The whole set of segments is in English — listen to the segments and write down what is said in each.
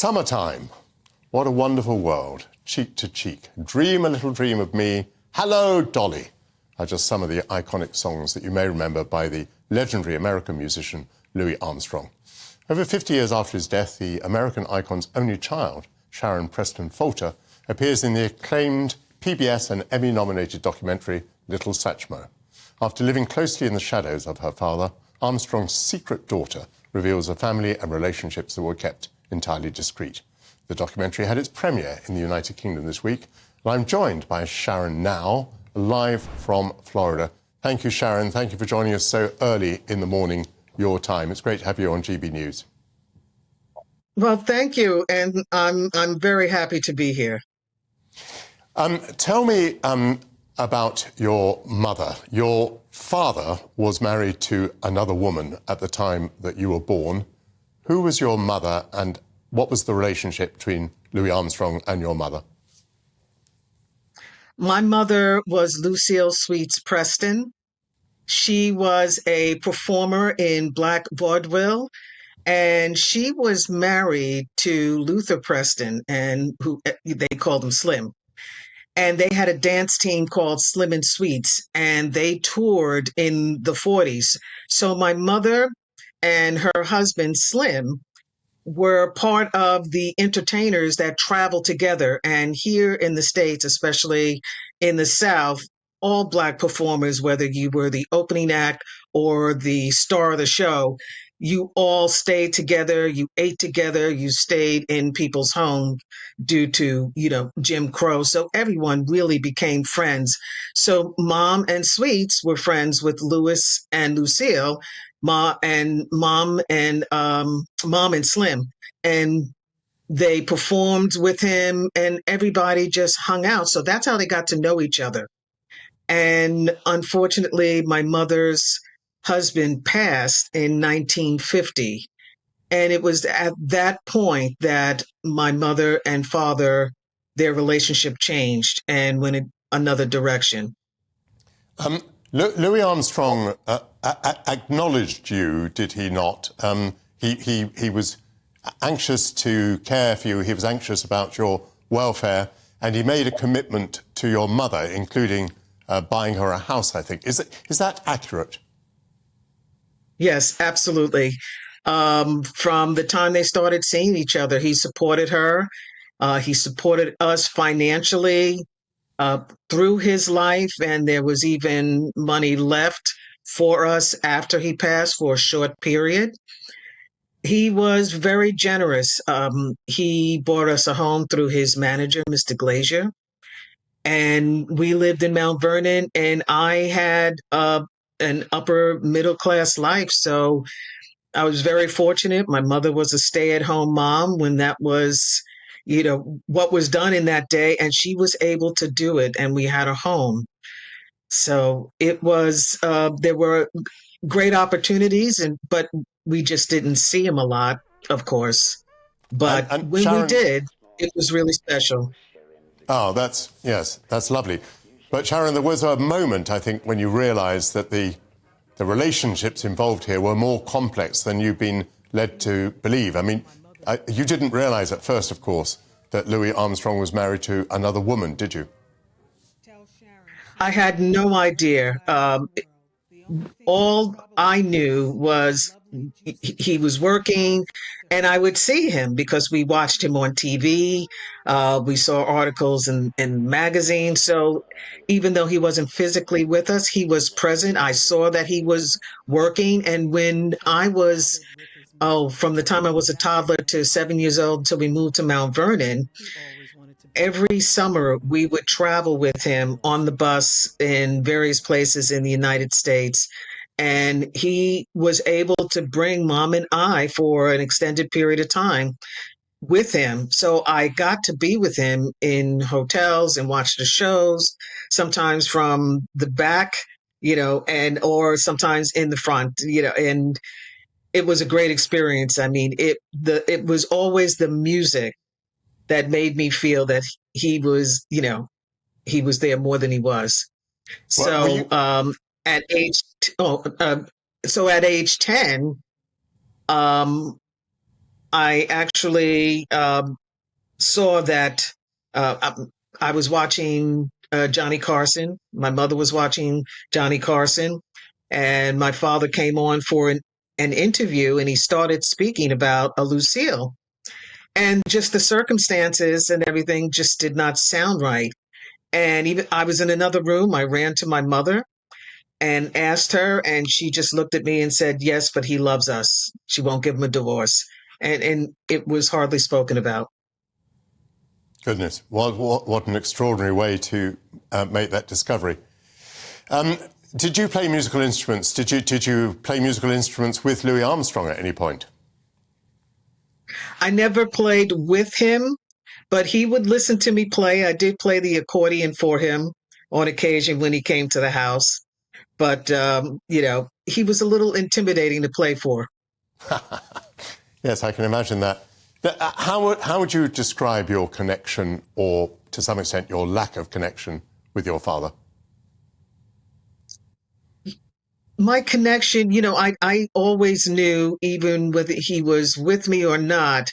Summertime. What a wonderful world. Cheek to cheek. Dream a little dream of me. Hello, Dolly. Are just some of the iconic songs that you may remember by the legendary American musician Louis Armstrong. Over 50 years after his death, the American icon's only child, Sharon Preston-Folta, appears in the acclaimed PBS and Emmy-nominated documentary Little Satchmo. After living closely in the shadows of her father, Armstrong's secret daughter reveals a family and relationships that were kept entirely discreet. The documentary had its premiere in the United Kingdom this week, and I'm joined by Sharon now, live from Florida. Thank you, Sharon. Thank you for joining us so early in the morning, your time. It's great to have you on GB News. Well, thank you, and I'm very happy to be here. Tell me about your mother. Your father was married to another woman at the time that you were born. Who was your mother, and what was the relationship between Louis Armstrong and your mother? My mother was Lucille Preston. She was a performer in Black vaudeville, and she was married to Luther Preston, and who they called him Slim. And they had a dance team called Slim and Sweets, and they toured in the 40s. So my mother and her husband, Slim, were part of the entertainers that traveled together. And here in the States, especially in the South, all Black performers, whether you were the opening act or the star of the show, you all stayed together, you ate together, you stayed in people's homes due to, Jim Crow. So everyone really became friends. So Mom and Sweets were friends with Louis and Lucille, Mom and Slim. And they performed with him and everybody just hung out. So that's how they got to know each other. And unfortunately, my mother's husband passed in 1950. And it was at that point that my mother and father, their relationship changed and went in another direction. Louis Armstrong acknowledged you, did he not? He was anxious to care for you. He was anxious about your welfare, and he made a commitment to your mother, including buying her a house, I think. Is that accurate? Yes, absolutely. From the time they started seeing each other, he supported her. He supported us financially through his life, and there was even money left for us after he passed for a short period. He was very generous. He bought us a home through his manager, Mr. Glazier, and we lived in Mount Vernon, and I had an upper middle class life. So I was very fortunate. My mother was a stay-at-home mom when that was, what was done in that day, and she was able to do it, and we had a home. So it was, there were great opportunities, but we just didn't see them a lot, of course. But And when Sharon, we did, it was really special. Oh, that's lovely. But Sharon, there was a moment, I think, when you realised that the relationships involved here were more complex than you've been led to believe. I mean, you didn't realise at first, of course, that Louis Armstrong was married to another woman, did you? I had no idea. All I knew was he was working, and I would see him because we watched him on TV. We saw articles in magazines. So even though he wasn't physically with us, he was present. I saw that he was working. And when I was, from the time I was a toddler to 7 years old until we moved to Mount Vernon, every summer we would travel with him on the bus in various places in the United States. And he was able to bring Mom and I for an extended period of time with him. So I got to be with him in hotels and watch the shows, sometimes from the back, or sometimes in the front, and it was a great experience. I mean, it was always the music that made me feel that he was, he was there more than he was. So at age 10, um, I actually saw that I was watching Johnny Carson. My mother was watching Johnny Carson, and my father came on for an interview, and he started speaking about a Lucille. And just the circumstances and everything just did not sound right. And even I was in another room, I ran to my mother and asked her, and she just looked at me and said, "Yes, but he loves us. She won't give him a divorce." And it was hardly spoken about. Goodness, what an extraordinary way to make that discovery. Did you play musical instruments? Did you play musical instruments with Louis Armstrong at any point? I never played with him, but he would listen to me play. I did play the accordion for him on occasion when he came to the house. But, he was a little intimidating to play for. Yes, I can imagine that. How would you describe your connection, or to some extent your lack of connection, with your father? My connection, I always knew, even whether he was with me or not,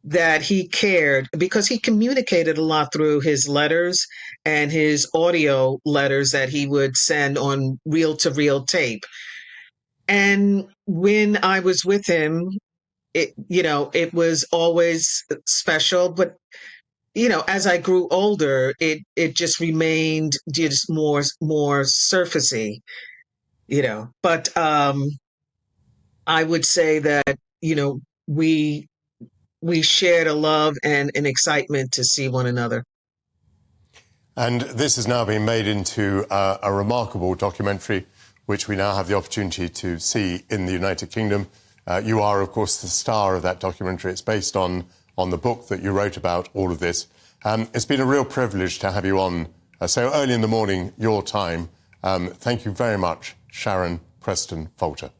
that he cared because he communicated a lot through his letters and his audio letters that he would send on reel to reel tape. And when I was with him, it was always special. But, as I grew older, it just remained just more surfacey, But I would say that, we we shared a love and an excitement to see one another. And this has now been made into a remarkable documentary, which we now have the opportunity to see in the United Kingdom. You are, of course, the star of that documentary. It's based on the book that you wrote about all of this. It's been a real privilege to have you on so early in the morning, your time. Thank you very much, Sharon Preston-Folta.